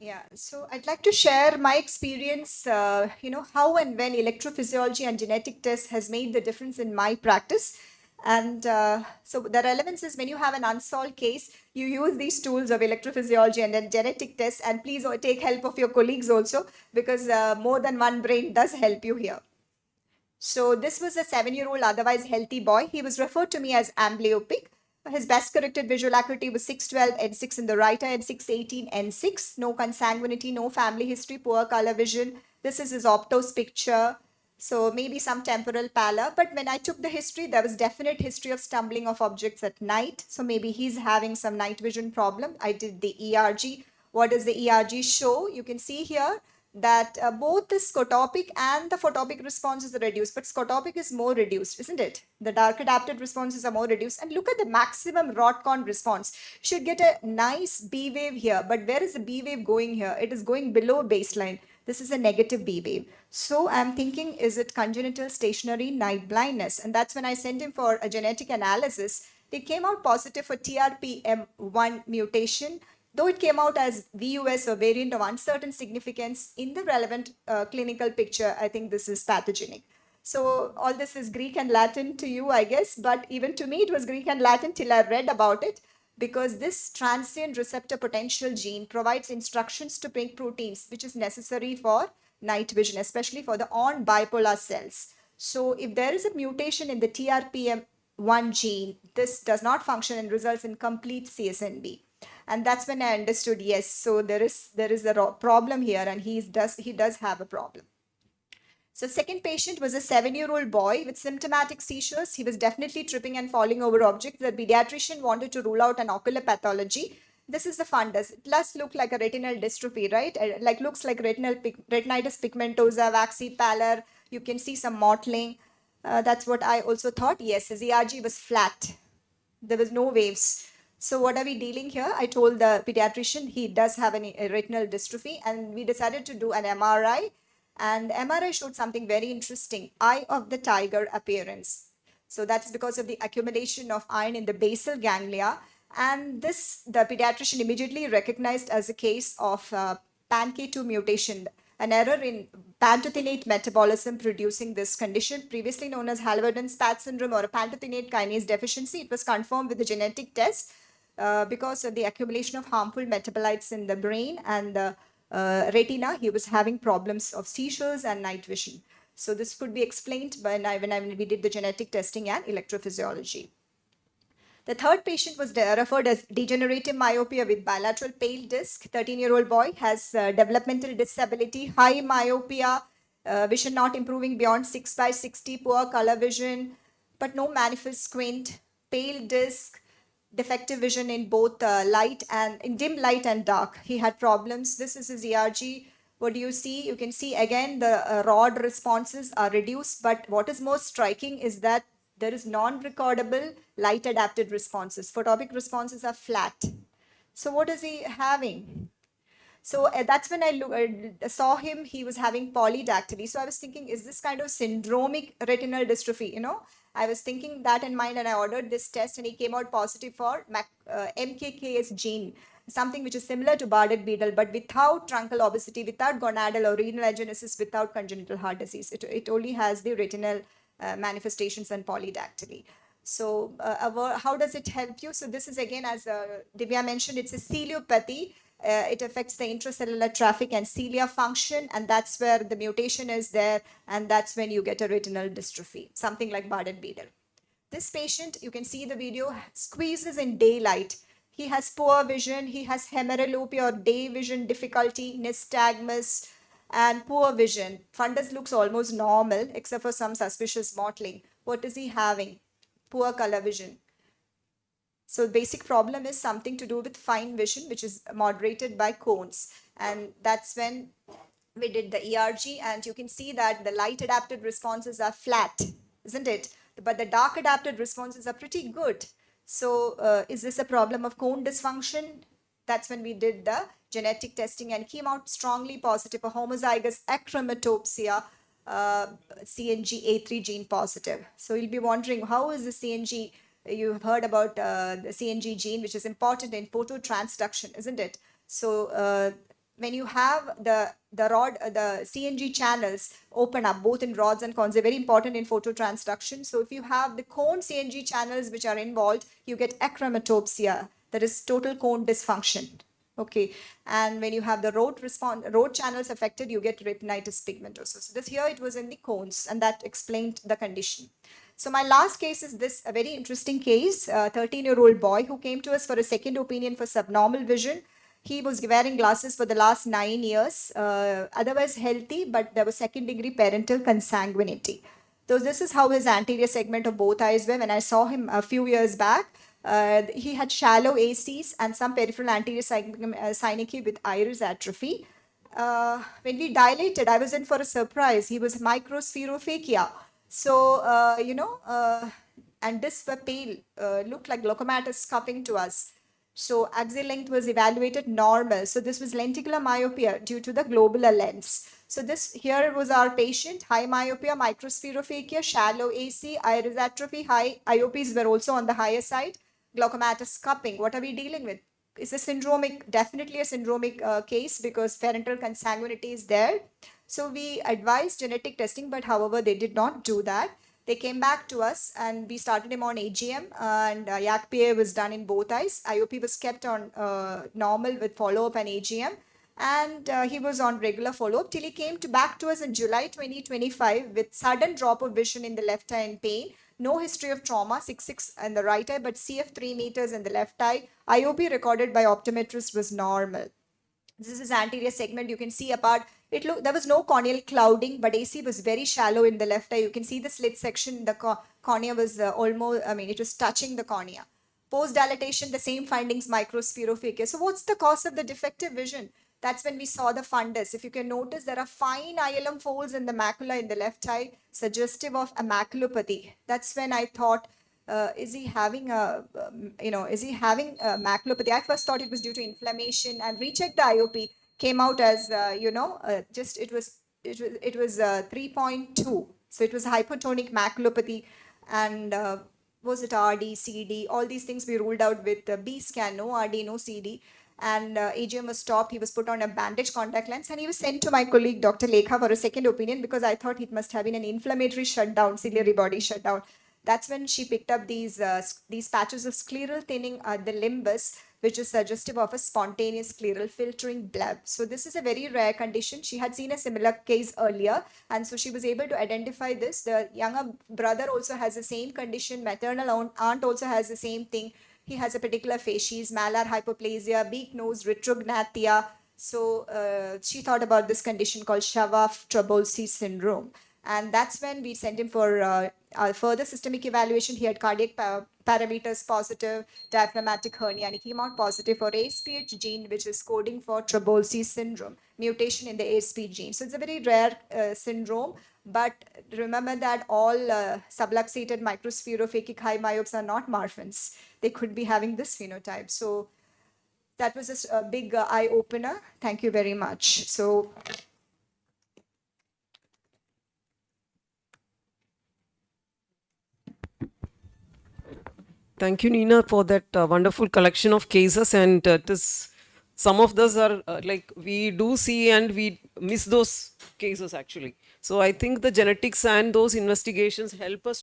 Yeah, so I'd like to share my experience, how and when electrophysiology and genetic tests has made the difference in my practice. And so the relevance is when you have an unsolved case, you use these tools of electrophysiology and then genetic tests, and please take help of your colleagues also, because more than one brain does help you here. So this was a 7-year-old otherwise healthy boy. He was referred to me as amblyopic. His best corrected visual acuity was 612 N6 in the right eye and 618 N6. No consanguinity, no family history, poor color vision. This is his optos picture. So maybe some temporal pallor. But when I took the history, there was definite history of stumbling of objects at night. So maybe he's having some night vision problem. I did the ERG. What does the ERG show? You can see here that both the scotopic and the photopic responses are reduced, but scotopic is more reduced, isn't it? The dark adapted responses are more reduced. And look at the maximum ROTCON response. You should get a nice B wave here, but where is the B wave going here? It is going below baseline. This is a negative B wave. So I'm thinking, is it congenital stationary night blindness? And that's when I sent him for a genetic analysis. They came out positive for TRPM1 mutation, though it came out as VUS or variant of uncertain significance in the relevant clinical picture. I think this is pathogenic. So all this is Greek and Latin to you, I guess, but even to me it was Greek and Latin till I read about it, because this transient receptor potential gene provides instructions to make proteins, which is necessary for night vision, especially for the on bipolar cells. So if there is a mutation in the TRPM1 gene, this does not function and results in complete CSNB. And that's when I understood, yes, so there is a problem here, and he does have a problem. So second patient was a 7-year-old boy with symptomatic seizures. He was definitely tripping and falling over objects. The pediatrician wanted to rule out an ocular pathology. This is the fundus. It does look like a retinal dystrophy, right? Like looks like retinitis pigmentosa, waxy pallor. You can see some mottling. That's what I also thought. Yes, his ERG was flat. There was no waves. So what are we dealing here? I told the pediatrician he does have a retinal dystrophy, and we decided to do an MRI. And MRI showed something very interesting: eye of the tiger appearance. So that's because of the accumulation of iron in the basal ganglia. And this, the pediatrician immediately recognized as a case of PANK2 mutation, an error in pantothenate metabolism producing this condition, previously known as Hallerton-Spatz syndrome or a pantothenate kinase deficiency. It was confirmed with the genetic test because of the accumulation of harmful metabolites in the brain and the retina. He was having problems of seizures and night vision. So this could be explained when we did the genetic testing and electrophysiology. The third patient was referred as degenerative myopia with bilateral pale disc. 13-year-old boy has developmental disability, high myopia, vision not improving beyond 6 by 60, poor color vision, but no manifest squint, pale disc, defective vision in both light and in dim light and dark. He had problems. This is his ERG. What do you see? You can see again the rod responses are reduced, but what is most striking is that there is non-recordable light adapted responses. Photopic responses are flat. So what is he having? So that's when I saw him. He was having polydactyly. So I was thinking, is this kind of syndromic retinal dystrophy? I was thinking that in mind, and I ordered this test, and he came out positive for MKKS gene, something which is similar to Bardet-Biedl, but without truncal obesity, without gonadal or renal agenesis, without congenital heart disease. It only has the retinal manifestations and polydactyly. So how does it help you? So this is again, as Divya mentioned, it's a ciliopathy. It affects the intracellular traffic and cilia function, and that's where the mutation is there, and that's when you get a retinal dystrophy, something like Bardet-Biedl. This patient, you can see the video, squeezes in daylight. He has poor vision, he has hemerolopia or day vision difficulty, nystagmus, and poor vision. Fundus looks almost normal, except for some suspicious mottling. What is he having? Poor color vision. So basic problem is something to do with fine vision, which is moderated by cones. And that's when we did the ERG, and you can see that the light adapted responses are flat, isn't it? But the dark adapted responses are pretty good. So is this a problem of cone dysfunction? That's when we did the genetic testing and came out strongly positive for homozygous achromatopsia, CNG-A3 gene positive. So you'll be wondering, how is the CNG? You've heard about the CNG gene, which is important in phototransduction, isn't it? So when you have the CNG channels open up both in rods and cones, they're very important in phototransduction. So if you have the cone CNG channels which are involved, you get achromatopsia, that is total cone dysfunction. Okay, and when you have the road channels affected, you get retinitis pigmentosa. So this here it was in the cones, and that explained the condition. So my last case is this, a very interesting case, a 13-year-old boy who came to us for a second opinion for subnormal vision. He was wearing glasses for the last 9 years, otherwise healthy, but there was second degree parental consanguinity. So this is how his anterior segment of both eyes were. When I saw him a few years back, he had shallow ACs and some peripheral anterior synecdoche with iris atrophy. When we dilated, I was in for a surprise. He was microspherophakia. So, and this were pale, looked like locomotives cupping to us. So axial length was evaluated normal. So this was lenticular myopia due to the globular lens. So this here was our patient, high myopia, microspherophakia, shallow AC, iris atrophy, high IOPs were also on the higher side, glaucomatous cupping. What are we dealing with? It's a syndromic, definitely a syndromic case because parental consanguinity is there. So we advised genetic testing, but however, they did not do that. They came back to us and we started him on AGM, and YAC-PA was done in both eyes. IOP was kept on normal with follow-up and AGM, and he was on regular follow-up till he came back to us in July 2025 with sudden drop of vision in the left eye and pain. No history of trauma, 6.6 in the right eye, but CF 3 meters in the left eye. IOP recorded by optometrist was normal. This is anterior segment. You can see apart. There was no corneal clouding, but AC was very shallow in the left eye. You can see the slit section. The cornea was almost, it was touching the cornea. Post dilatation, the same findings, microspherophakia. So what's the cause of the defective vision? That's when we saw the fundus. If you can notice, there are fine ILM folds in the macula in the left eye, suggestive of a maculopathy. That's when I thought, is he having is he having a maculopathy? I first thought it was due to inflammation, and rechecked the IOP, came out as, just it was 3.2. So it was hypotonic maculopathy, and was it RD, CD, all these things we ruled out with B scan, no RD, no CD. And AGM was stopped. He was put on a bandage contact lens, and he was sent to my colleague, Dr. Lekha, for a second opinion because I thought it must have been an inflammatory shutdown, ciliary body shutdown. That's when she picked up these patches of scleral thinning at the limbus, which is suggestive of a spontaneous scleral filtering bleb. So this is a very rare condition. She had seen a similar case earlier, and so she was able to identify this. The younger brother also has the same condition. Maternal aunt also has the same thing. He has a particular facies, malar hypoplasia, beak nose, retrognathia. So she thought about this condition called Shava-Trabulsi syndrome. And that's when we sent him for further systemic evaluation. He had cardiac parameters positive, diaphragmatic hernia, and he came out positive for ASPH gene, which is coding for Trabulsi syndrome, mutation in the ASP gene. So it's a very rare syndrome, but remember that all subluxated microspherophakic high myopes are not Marfan's. They could be having this phenotype. So that was a big eye opener. Thank you very much. So thank you, Neena, for that wonderful collection of cases. And it is, some of those are like we do see and we miss those cases actually. So I think the genetics and those investigations help us